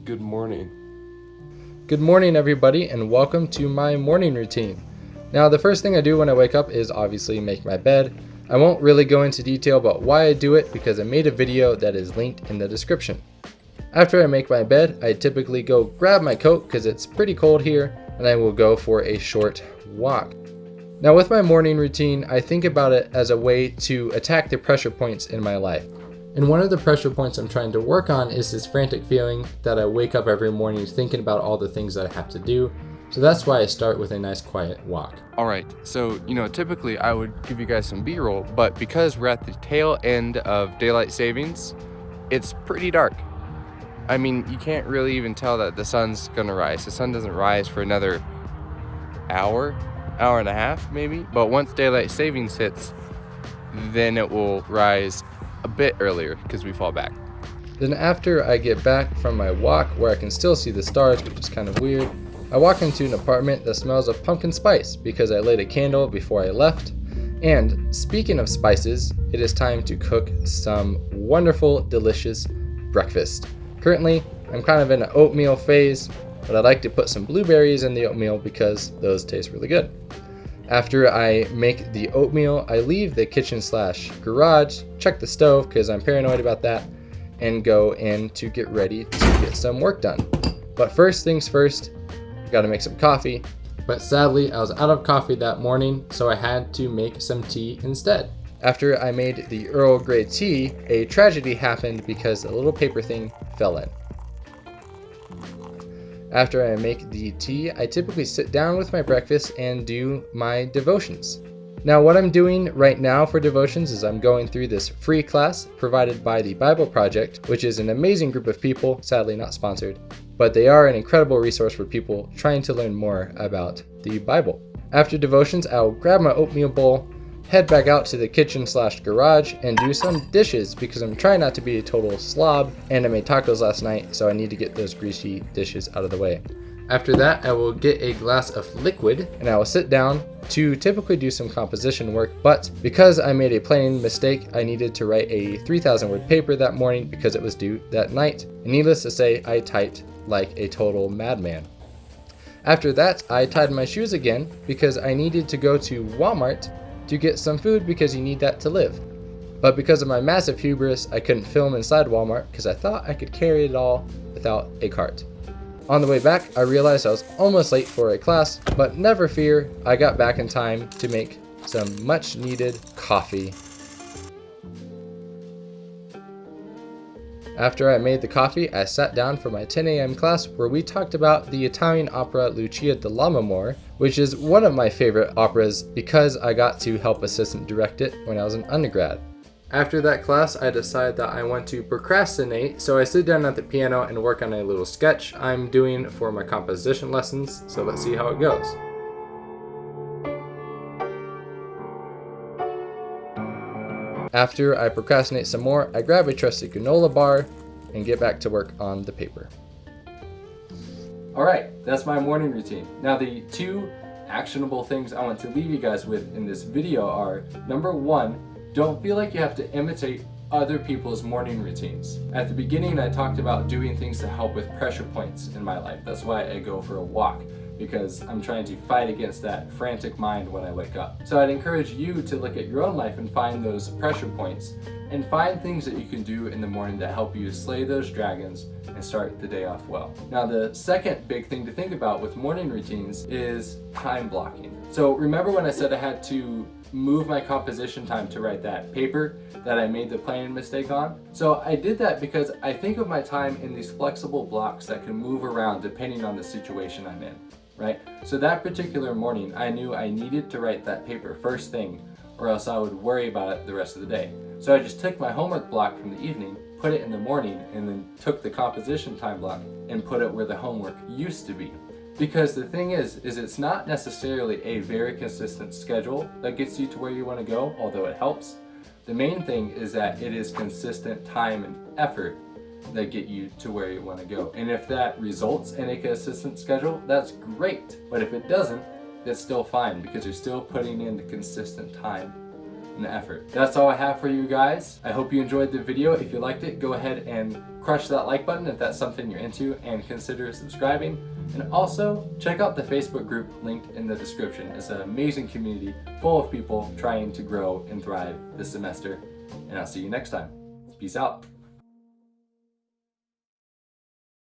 Good morning. Good morning, everybody, and welcome to my morning routine. Now, the first thing I do when I wake up is obviously make my bed. I won't really go into detail about why I do it because I made a video that is linked in the description. After I make my bed, I typically go grab my coat because it's pretty cold here, and I will go for a short walk. Now, with my morning routine, I think about it as a way to attack the pressure points in my life. And one of the pressure points I'm trying to work on is this frantic feeling that I wake up every morning thinking about all the things that I have to do. So that's why I start with a nice quiet walk. Alright, so typically I would give you guys some B-roll, but because we're at the tail end of daylight savings, it's pretty dark. I mean, you can't really even tell that the sun's gonna rise. The sun doesn't rise for another hour and a half maybe, but once daylight savings hits, then it will rise a bit earlier because we fall back. Then after I get back from my walk where I can still see the stars, which is kind of weird, I walk into an apartment that smells of pumpkin spice because I lit a candle before I left. And speaking of spices, it is time to cook some wonderful, delicious breakfast. Currently, I'm kind of in an oatmeal phase, but I like to put some blueberries in the oatmeal because those taste really good. After I make the oatmeal, I leave the kitchen/garage, check the stove because I'm paranoid about that, and go in to get ready to get some work done. But first things first, gotta make some coffee. But sadly, I was out of coffee that morning, so I had to make some tea instead. After I made the Earl Grey tea, a tragedy happened because a little paper thing fell in. After I make the tea, I typically sit down with my breakfast and do my devotions. Now, what I'm doing right now for devotions is I'm going through this free class provided by the Bible Project, which is an amazing group of people, sadly not sponsored, but they are an incredible resource for people trying to learn more about the Bible. After devotions, I'll grab my oatmeal bowl, head back out to the kitchen/garage and do some dishes because I'm trying not to be a total slob, and I made tacos last night, so I need to get those greasy dishes out of the way. After that, I will get a glass of liquid and I will sit down to typically do some composition work, but because I made a plain mistake, I needed to write a 3,000 word paper that morning because it was due that night. And needless to say, I typed like a total madman. After that, I tied my shoes again because I needed to go to Walmart to get some food because you need that to live. But because of my massive hubris, I couldn't film inside Walmart because I thought I could carry it all without a cart. On the way back, I realized I was almost late for a class, but never fear, I got back in time to make some much needed coffee. After I made the coffee, I sat down for my 10 a.m. class where we talked about the Italian opera Lucia di Lammermoor, which is one of my favorite operas because I got to help assistant direct it when I was an undergrad. After that class, I decided that I want to procrastinate, so I sit down at the piano and work on a little sketch I'm doing for my composition lessons, so let's see how it goes. After I procrastinate some more, I grab a trusty granola bar and get back to work on the paper. Alright, that's my morning routine. Now the two actionable things I want to leave you guys with in this video are, number one, don't feel like you have to imitate other people's morning routines. At the beginning, I talked about doing things to help with pressure points in my life. That's why I go for a walk, because I'm trying to fight against that frantic mind when I wake up. So I'd encourage you to look at your own life and find those pressure points and find things that you can do in the morning that help you slay those dragons and start the day off well. Now, the second big thing to think about with morning routines is time blocking. So remember when I said I had to move my composition time to write that paper that I made the plain mistake on? So I did that because I think of my time in these flexible blocks that can move around depending on the situation I'm in, right? So that particular morning, I knew I needed to write that paper first thing or else I would worry about it the rest of the day. So I just took my homework block from the evening, put it in the morning, and then took the composition time block and put it where the homework used to be. Because the thing is it's not necessarily a very consistent schedule that gets you to where you want to go, although it helps. The main thing is that it is consistent time and effort that get you to where you want to go. And if that results in a consistent schedule, that's great. But if it doesn't, that's still fine because you're still putting in the consistent time and effort. That's all I have for you guys. I hope you enjoyed the video. If you liked it, go ahead and crush that like button if that's something you're into, and consider subscribing. And also check out the Facebook group linked in the description. It's an amazing community full of people trying to grow and thrive this semester. And I'll see you next time. Peace out.